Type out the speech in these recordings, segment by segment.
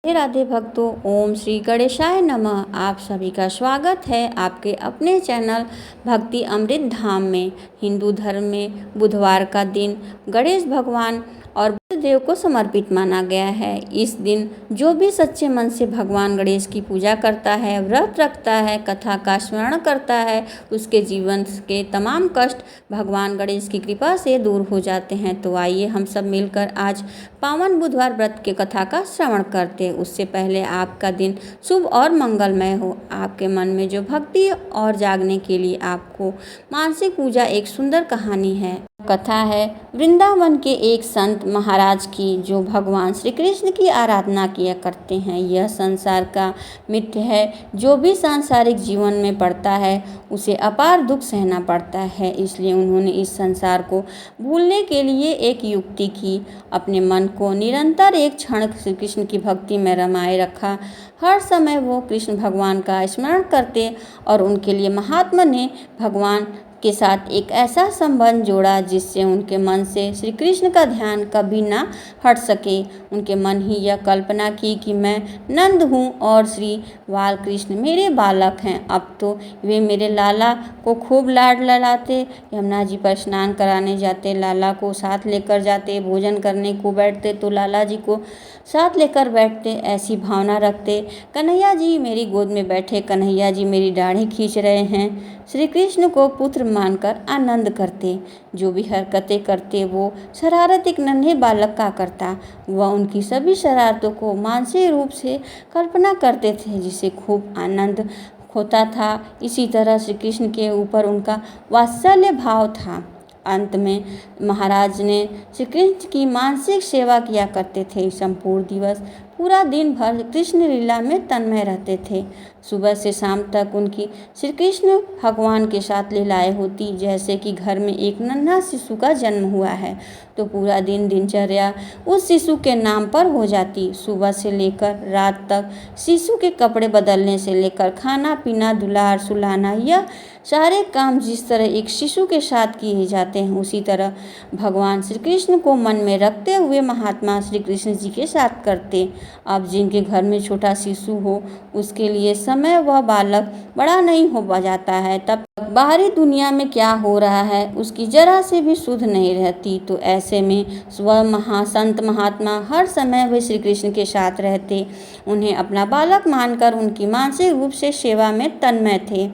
राधे राधे भक्तों, ओम श्री गणेशाय नमः। आप सभी का स्वागत है आपके अपने चैनल भक्ति अमृत धाम में। हिंदू धर्म में बुधवार का दिन गणेश भगवान और बुद्ध देव को समर्पित माना गया है। इस दिन जो भी सच्चे मन से भगवान गणेश की पूजा करता है, व्रत रखता है, कथा का स्मरण करता है, उसके जीवन के तमाम कष्ट भगवान गणेश की कृपा से दूर हो जाते हैं। तो आइए हम सब मिलकर आज पावन बुधवार व्रत के कथा का श्रवण करते हैं। उससे पहले आपका दिन शुभ और मंगलमय हो। आपके मन में जो भक्ति और जागने के लिए आपको मानसिक पूजा एक सुंदर कहानी है। कथा है वृंदावन के एक संत महाराज की, जो भगवान श्री कृष्ण की आराधना किया करते हैं। यह संसार का मित्र है। जो भी सांसारिक जीवन में पड़ता है उसे अपार दुख सहना पड़ता है। इसलिए उन्होंने इस संसार को भूलने के लिए एक युक्ति की। अपने मन को निरंतर एक क्षण श्री कृष्ण की भक्ति में रमाए रखा। हर समय वो कृष्ण भगवान का स्मरण करते और उनके लिए महात्मा ने भगवान के साथ एक ऐसा संबंध जोड़ा जिससे उनके मन से श्री कृष्ण का ध्यान कभी ना हट सके। उनके मन ही यह कल्पना की कि मैं नंद हूँ और श्री बाल कृष्ण मेरे बालक हैं। अब तो वे मेरे लाला को खूब लाड लड़ाते, यमुना जी पर स्नान कराने जाते, लाला को साथ लेकर जाते, भोजन करने को बैठते तो लाला जी को साथ लेकर बैठते, ऐसी भावना रखते। कन्हैया जी मेरी गोद में बैठे, कन्हैया जी मेरी दाढ़ी खींच रहे हैं। श्री कृष्ण को पुत्र मानकर आनंद करते। जो भी हरकतें करते वो शरारत एक नन्हे बालक का करता। वह उनकी सभी शरारतों को मानसिक रूप से कल्पना करते थे, जिसे खूब आनंद होता था। इसी तरह श्री कृष्ण के ऊपर उनका वात्सल्य भाव था। अंत में महाराज ने श्री कृष्ण की मानसिक सेवा किया करते थे। संपूर्ण दिवस पूरा दिन भर कृष्ण लीला में तन्मय रहते थे। सुबह से शाम तक उनकी श्री कृष्ण भगवान के साथ लीलाएं होती। जैसे कि घर में एक नन्हा शिशु का जन्म हुआ है तो पूरा दिन दिनचर्या उस शिशु के नाम पर हो जाती। सुबह से लेकर रात तक शिशु के कपड़े बदलने से लेकर खाना पीना, दुलार सुलाना, यह सारे काम जिस तरह एक शिशु के साथ किए जाते हैं, उसी तरह भगवान श्री कृष्ण को मन में रखते हुए महात्मा श्री कृष्ण जी के साथ करते। अब जिनके घर में छोटा शिशु हो उसके लिए समय वह बालक बड़ा नहीं हो जाता है, तब बाहरी दुनिया में क्या हो रहा है उसकी जरा से भी सुध नहीं रहती। तो ऐसे में स्व महासंत महात्मा हर समय वे श्री कृष्ण के साथ रहते, उन्हें अपना बालक मानकर उनकी मानसिक रूप से सेवा में तन्मय थे।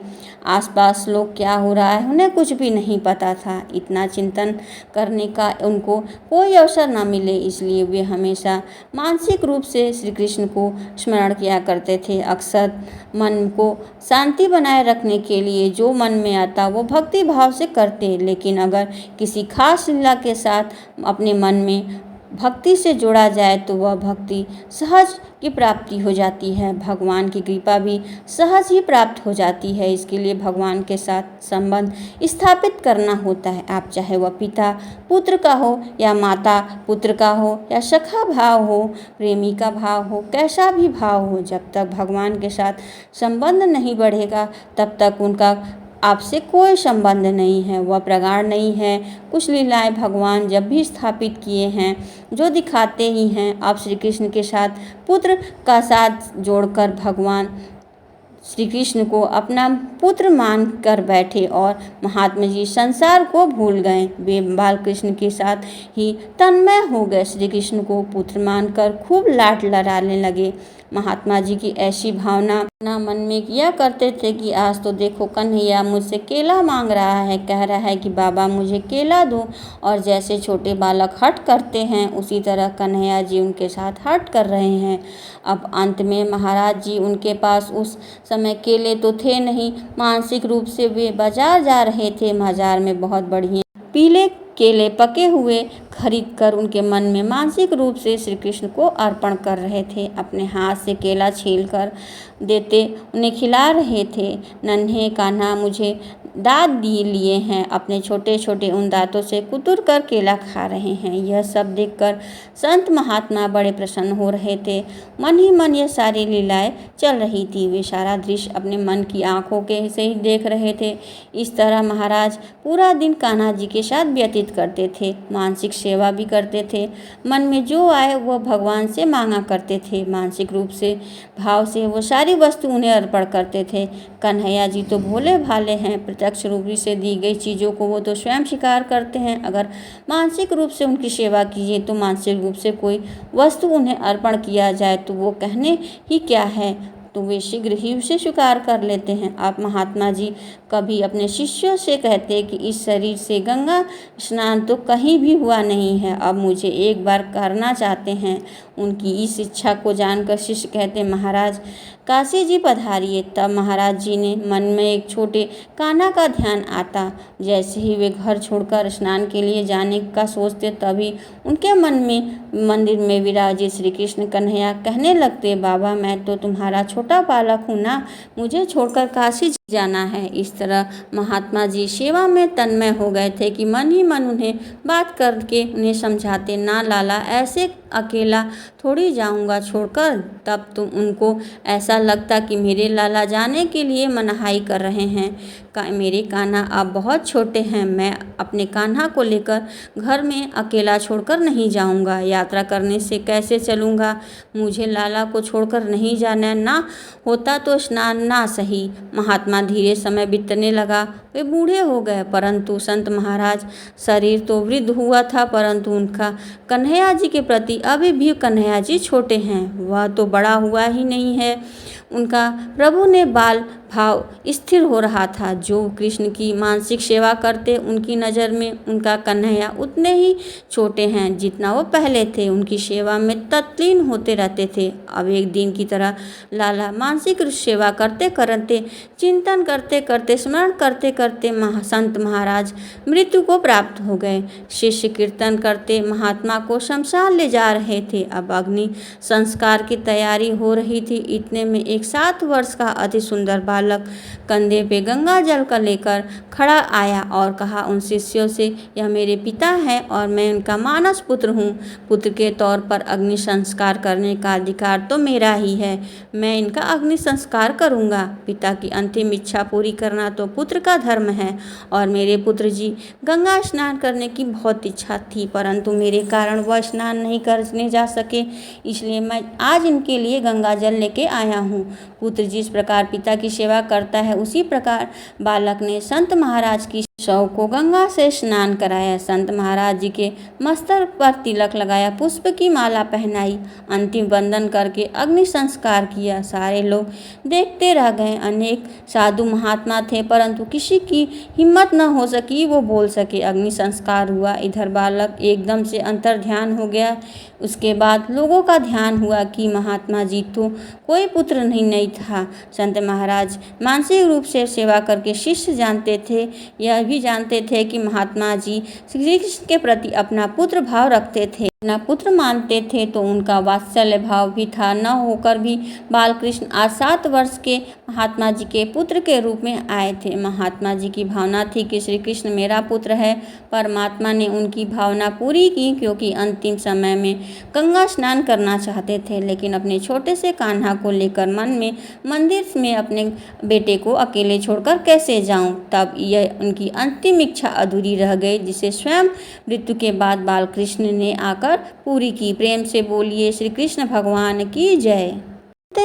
आसपास लोग क्या हो रहा है उन्हें कुछ भी नहीं पता था। इतना चिंतन करने का उनको कोई अवसर न मिले, इसलिए वे हमेशा मानसिक रूप से श्री कृष्ण को स्मरण किया करते थे। अक्सर मन को शांति बनाए रखने के लिए जो मन में आता वो भक्ति भाव से करते, लेकिन अगर किसी खास लीला के साथ अपने मन में भक्ति से जोड़ा जाए तो वह भक्ति सहज की प्राप्ति हो जाती है। भगवान की कृपा भी सहज ही प्राप्त हो जाती है। इसके लिए भगवान के साथ संबंध स्थापित करना होता है। आप चाहे वह पिता पुत्र का हो या माता पुत्र का हो या सखा भाव हो, प्रेमी का भाव हो, कैसा भी भाव हो, जब तक भगवान के साथ संबंध नहीं बढ़ेगा तब तक उनका आपसे कोई संबंध नहीं है, वह प्रगाढ़ नहीं है। कुछ लीलाएं भगवान जब भी स्थापित किए हैं जो दिखाते ही हैं। आप श्री कृष्ण के साथ पुत्र का साथ जोड़कर भगवान श्री कृष्ण को अपना पुत्र मान कर बैठे और महात्मा जी संसार को भूल गए। वे बाल कृष्ण के साथ ही तन्मय हो गए। श्री कृष्ण को पुत्र मानकर खूब लाड लड़ाने लगे। महात्मा जी की ऐसी भावना अपना मन में किया करते थे कि आज तो देखो कन्हैया मुझसे केला मांग रहा है, कह रहा है कि बाबा मुझे केला दो। और जैसे छोटे बालक हट करते हैं उसी तरह कन्हैया जी उनके साथ हट कर रहे हैं। अब अंत में महाराज जी उनके पास उस समय केले तो थे नहीं, मानसिक रूप से वे बाजार जा रहे थे। बाजार में बहुत बढ़िया पीले केले पके हुए खरीद कर उनके मन में मानसिक रूप से श्री कृष्ण को अर्पण कर रहे थे। अपने हाथ से केला छील कर देते उन्हें खिला रहे थे। नन्हे कान्हा मुझे दांत दिए लिए हैं, अपने छोटे छोटे उन दांतों से कुतुर कर केला खा रहे हैं। यह सब देखकर संत महात्मा बड़े प्रसन्न हो रहे थे। मन ही मन यह सारी लीलाएं चल रही थी। वे सारा दृश्य अपने मन की आंखों के से ही देख रहे थे। इस तरह महाराज पूरा दिन कान्हा जी के साथ व्यतीत अर्पित करते थे, मानसिक सेवा भी करते थे। मन में जो आए वह भगवान से मांगा करते थे। मानसिक रूप से भाव से वो सारी वस्तु उन्हें अर्पण करते थे। कन्हैया जी तो भोले भाले हैं, प्रत्यक्ष रूप से दी गई चीज़ों को वो तो स्वयं स्वीकार करते हैं। अगर मानसिक रूप से उनकी सेवा कीजिए तो मानसिक रूप से कोई वस्तु उन्हें अर्पण किया जाए तो वो कहने ही क्या है, तो वे शीघ्र ही उसे स्वीकार कर लेते हैं। आप महात्मा जी कभी अपने शिष्यों से कहते कि इस शरीर से गंगा स्नान तो कहीं भी हुआ नहीं है, अब मुझे एक बार करना चाहते हैं। उनकी इस इच्छा को जानकर शिष्य कहते, महाराज काशी जी पधारिए। तब महाराज जी ने मन में एक छोटे कान्हा का ध्यान आता। जैसे ही वे घर छोड़कर स्नान के लिए जाने का सोचते तभी उनके मन में मंदिर में विराजे श्री कृष्ण कन्हैया कहने लगते, बाबा मैं तो तुम्हारा छोटा बालक हूँ ना, मुझे छोड़कर काशी जाना है। इस तरह महात्मा जी सेवा में तन्मय हो गए थे कि मन ही मन उन्हें बात करके उन्हें समझाते, ना लाला ऐसे अकेला थोड़ी जाऊंगा छोड़कर। तब तो उनको ऐसा लगता कि मेरे लाला जाने के लिए मनाही कर रहे हैं। मेरे कान्हा अब बहुत छोटे हैं, मैं अपने कान्हा को लेकर घर में अकेला छोड़कर नहीं जाऊंगा। यात्रा करने से कैसे चलूंगा, मुझे लाला को छोड़कर नहीं जाना, ना होता तो स्नान ना सही। महात्मा धीरे समय बीतने लगा, वे बूढ़े हो गए, परंतु संत महाराज शरीर तो वृद्ध हुआ था, परंतु उनका कन्हैया जी के प्रति अभी भी कन्हैया जी छोटे हैं, वह तो बड़ा हुआ ही नहीं है। उनका प्रभु ने बाल भाव स्थिर हो रहा था। जो कृष्ण की मानसिक सेवा करते उनकी नज़र में उनका कन्हैया उतने ही छोटे हैं जितना वो पहले थे। उनकी सेवा में तत्लीन होते रहते थे। अब एक दिन की तरह लाला मानसिक सेवा करते करते, चिंतन करते करते, स्मरण करते करते संत महाराज मृत्यु को प्राप्त हो गए। शिष्य कीर्तन करते महात्मा को शमशान ले जा रहे थे। अब अग्नि संस्कार की तैयारी हो रही थी। इतने में एक 7 वर्ष का अति सुंदर बालक कंधे पे गंगा जल का लेकर खड़ा आया और कहा उन शिष्यों से, यह मेरे पिता हैं और मैं उनका मानस पुत्र हूँ। पुत्र के तौर पर अग्नि संस्कार करने का अधिकार तो मेरा ही है, मैं इनका अग्नि संस्कार करूँगा। पिता की अंतिम इच्छा पूरी करना तो पुत्र का धर्म है और मेरे पुत्र जी गंगा स्नान करने की बहुत इच्छा थी, परंतु मेरे कारण वह स्नान नहीं करने जा सके, इसलिए मैं आज इनके लिए गंगा जल लेके आया हूँ। पुत्र जिस प्रकार पिता की सेवा करता है उसी प्रकार बालक ने संत महाराज की शव को गंगा से स्नान कराया। संत महाराज जी के मस्तक पर तिलक लगाया, पुष्प की माला पहनाई, अंतिम वंदन करके अग्नि संस्कार किया। सारे लोग देखते रह गए। अनेक साधु महात्मा थे परंतु किसी की हिम्मत न हो सकी वो बोल सके। अग्नि संस्कार हुआ। इधर बालक एकदम से अंतर ध्यान हो गया। उसके बाद लोगों का ध्यान हुआ कि महात्मा जी तो कोई पुत्र नहीं था। संत महाराज मानसिक रूप से सेवा करके शिष्य जानते थे, यह भी जानते थे कि महात्मा जी श्री कृष्ण के प्रति अपना पुत्र भाव रखते थे, अपना पुत्र मानते थे, तो उनका वात्सल्य भाव भी था। न होकर भी बालकृष्ण आज 7 वर्ष के महात्मा जी के पुत्र के रूप में आए थे। महात्मा जी की भावना थी कि श्री कृष्ण मेरा पुत्र है। परमात्मा ने उनकी भावना पूरी की, क्योंकि अंतिम समय में गंगा स्नान करना चाहते थे, लेकिन अपने छोटे से कान्हा को लेकर मन में मंदिर में अपने बेटे को अकेले छोड़कर कैसे जाऊं। तब यह उनकी अंतिम इच्छा अधूरी रह गई, जिसे स्वयं मृत्यु के बाद बालकृष्ण ने आकर पूरी की। प्रेम से बोलिए श्री कृष्ण भगवान की जय।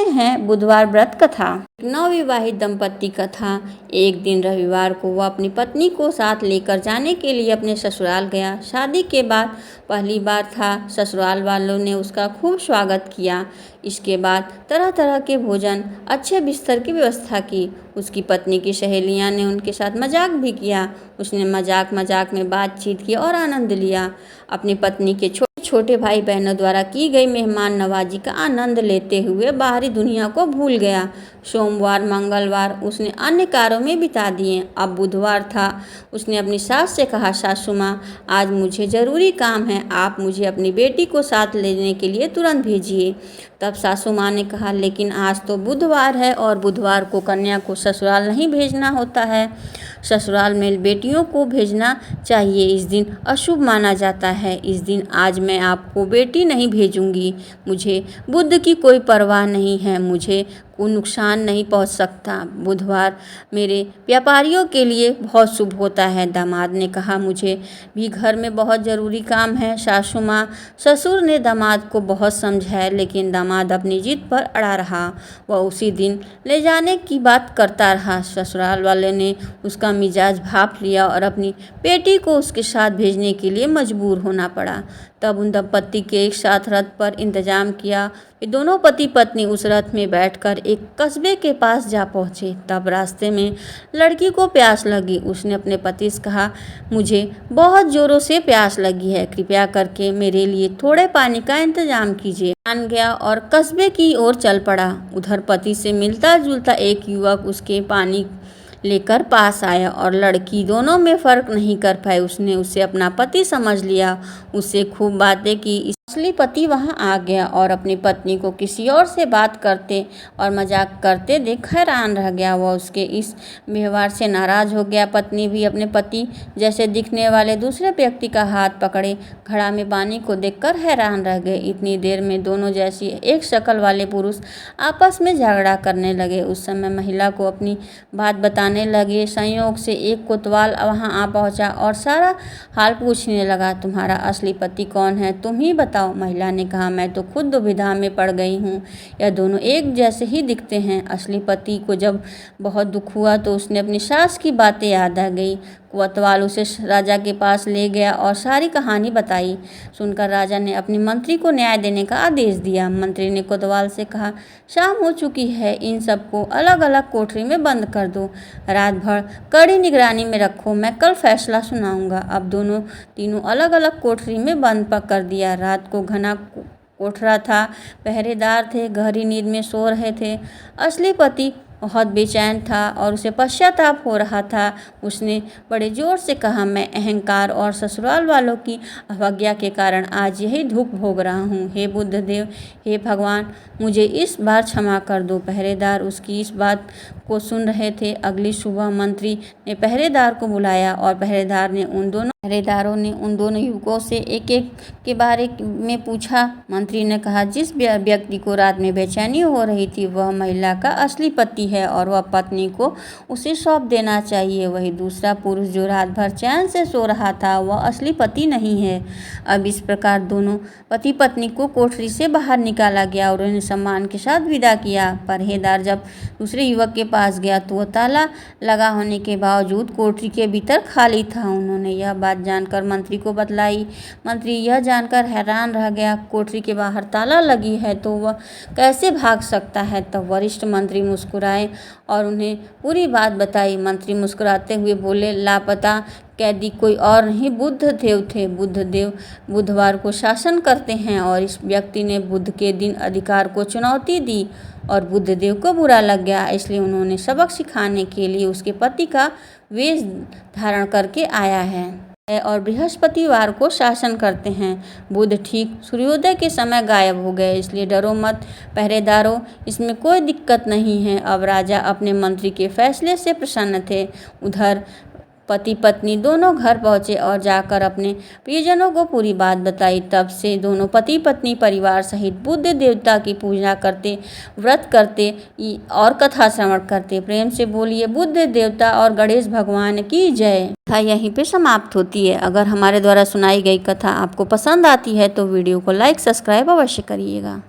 हैं बुधवार व्रत कथा। नवविवाहित दंपति कथा। एक दिन रविवार को वह अपनी पत्नी को साथ लेकर जाने के लिए अपने ससुराल गया। शादी के बाद पहली बार था। ससुराल वालों ने उसका खूब स्वागत किया। इसके बाद तरह तरह के भोजन, अच्छे बिस्तर की व्यवस्था की। उसकी पत्नी की सहेलियां ने उनके साथ मजाक भी किया। उसने मजाक मजाक में बातचीत की और आनंद लिया। अपनी पत्नी के छोटे भाई बहनों द्वारा की गई मेहमान नवाजी का आनंद लेते हुए बाहरी दुनिया को भूल गया। सोमवार मंगलवार उसने अन्य कार्यों में बिता दिए। अब बुधवार था। उसने अपनी सास से कहा, सासू माँ आज मुझे ज़रूरी काम है, आप मुझे अपनी बेटी को साथ लेने के लिए तुरंत भेजिए। तब सासू माँ ने कहा, लेकिन आज तो बुधवार है और बुधवार को कन्या को ससुराल नहीं भेजना होता है। ससुराल में बेटियों को भेजना चाहिए, इस दिन अशुभ माना जाता है। इस दिन आज मैं आपको बेटी नहीं भेजूंगी। मुझे बुद्ध की कोई परवाह नहीं है, मुझे को नुकसान नहीं पहुंच सकता। बुधवार मेरे व्यापारियों के लिए बहुत शुभ होता है। दामाद ने कहा, मुझे भी घर में बहुत ज़रूरी काम है। सासू माँ ससुर ने दामाद को बहुत समझाया, लेकिन दामाद अपनी जिद पर अड़ा रहा। वह उसी दिन ले जाने की बात करता रहा। ससुराल वाले ने उसका मिजाज भाप लिया और अपनी बेटी को उसके साथ भेजने के लिए मजबूर होना पड़ा। तब उन दंपत्ति के एक साथ रथ पर इंतजाम किया। ये दोनों पति पत्नी उस रथ में बैठकर एक कस्बे के पास जा पहुँचे। तब रास्ते में लड़की को प्यास लगी। उसने अपने पति से कहा, मुझे बहुत ज़ोरों से प्यास लगी है, कृपया करके मेरे लिए थोड़े पानी का इंतजाम कीजिए। मान गया और कस्बे की ओर चल पड़ा। उधर पति से मिलता जुलता एक युवक उसके पानी लेकर पास आया और लड़की दोनों में फ़र्क नहीं कर पाई। उसने उसे अपना पति समझ लिया, उससे खूब बातें की। असली पति वहां आ गया और अपनी पत्नी को किसी और से बात करते और मजाक करते देख हैरान रह गया। वह उसके इस व्यवहार से नाराज़ हो गया। पत्नी भी अपने पति जैसे दिखने वाले दूसरे व्यक्ति का हाथ पकड़े घड़ा में पानी को देखकर हैरान रह गए। इतनी देर में दोनों जैसी एक शक्ल वाले पुरुष आपस में झगड़ा करने लगे। उस समय महिला को अपनी बात बताने लगे। संयोग से एक कोतवाल वहां आ पहुंचा और सारा हाल पूछने लगा, तुम्हारा असली पति कौन है, तुम ही बताओ। महिला ने कहा, मैं तो खुद दुविधा में पड़ गई हूँ, यह दोनों एक जैसे ही दिखते हैं। असली पति को जब बहुत दुख हुआ तो उसने अपनी सास की बातें याद आ गई। कोतवाल उसे राजा के पास ले गया और सारी कहानी बताई। सुनकर राजा ने अपने मंत्री को न्याय देने का आदेश दिया। मंत्री ने कोतवाल से कहा, शाम हो चुकी है, इन सबको अलग अलग कोठरी में बंद कर दो, रात भर कड़ी निगरानी में रखो, मैं कल फैसला सुनाऊंगा। अब दोनों तीनों अलग अलग कोठरी में बंद कर दिया। रात को घना कोठरा था, पहरेदार थे, गहरी नींद में सो रहे थे। असली पति बहुत बेचैन था और उसे पश्चाताप हो रहा था। उसने बड़े जोर से कहा, मैं अहंकार और ससुराल वालों की अवज्ञा के कारण आज यही दुख भोग रहा हूँ। हे बुद्धदेव, हे भगवान, मुझे इस बार क्षमा कर दो। पहरेदार उसकी इस बात को सुन रहे थे। अगली सुबह मंत्री ने पहरेदार को बुलाया और पहरेदारों ने उन दोनों युवकों से एक एक के बारे में पूछा। मंत्री ने कहा, जिस व्यक्ति को रात में बेचैनी हो रही थी वह महिला का असली पति है और वह पत्नी को उसे सौंप देना चाहिए। वही दूसरा पुरुष जो रात भर चैन से सो रहा था वह असली पति नहीं है। अब इस प्रकार दोनों पति पत्नी को कोठरी से बाहर निकाला गया और उन्हें सम्मान के साथ विदा किया। पहरेदार जब दूसरे युवक के पास गया तो वह ताला लगा होने के बावजूद कोठरी के भीतर खाली था। उन्होंने यह बात जानकर मंत्री को बतलाई। मंत्री यह जानकर हैरान रह गया, कोठरी के बाहर ताला लगी है तो वह कैसे भाग सकता है। तब वरिष्ठ मंत्री मुस्कुराए और उन्हें पूरी बात बताई। मंत्री मुस्कुराते हुए बोले, लापता कैदी कोई और नहीं, बुद्धदेव थे। बुद्धदेव बुधवार को शासन करते हैं और इस व्यक्ति ने बुध के दिन अधिकार को चुनौती दी और बुद्धदेव को बुरा लग गया, इसलिए उन्होंने सबक सिखाने के लिए उसके पति का वेश धारण करके आया है और बृहस्पतिवार को शासन करते हैं। बुध ठीक सूर्योदय के समय गायब हो गए, इसलिए डरो मत पहरेदारों, इसमें कोई दिक्कत नहीं है। अब राजा अपने मंत्री के फैसले से प्रसन्न थे। उधर पति पत्नी दोनों घर पहुंचे और जाकर अपने प्रियजनों को पूरी बात बताई। तब से दोनों पति पत्नी परिवार सहित बुद्ध देवता की पूजा करते, व्रत करते और कथा श्रवण करते। प्रेम से बोलिए, बुद्ध देवता और गणेश भगवान की जय। कथा यहीं पे समाप्त होती है। अगर हमारे द्वारा सुनाई गई कथा आपको पसंद आती है तो वीडियो को लाइक सब्सक्राइब अवश्य करिएगा।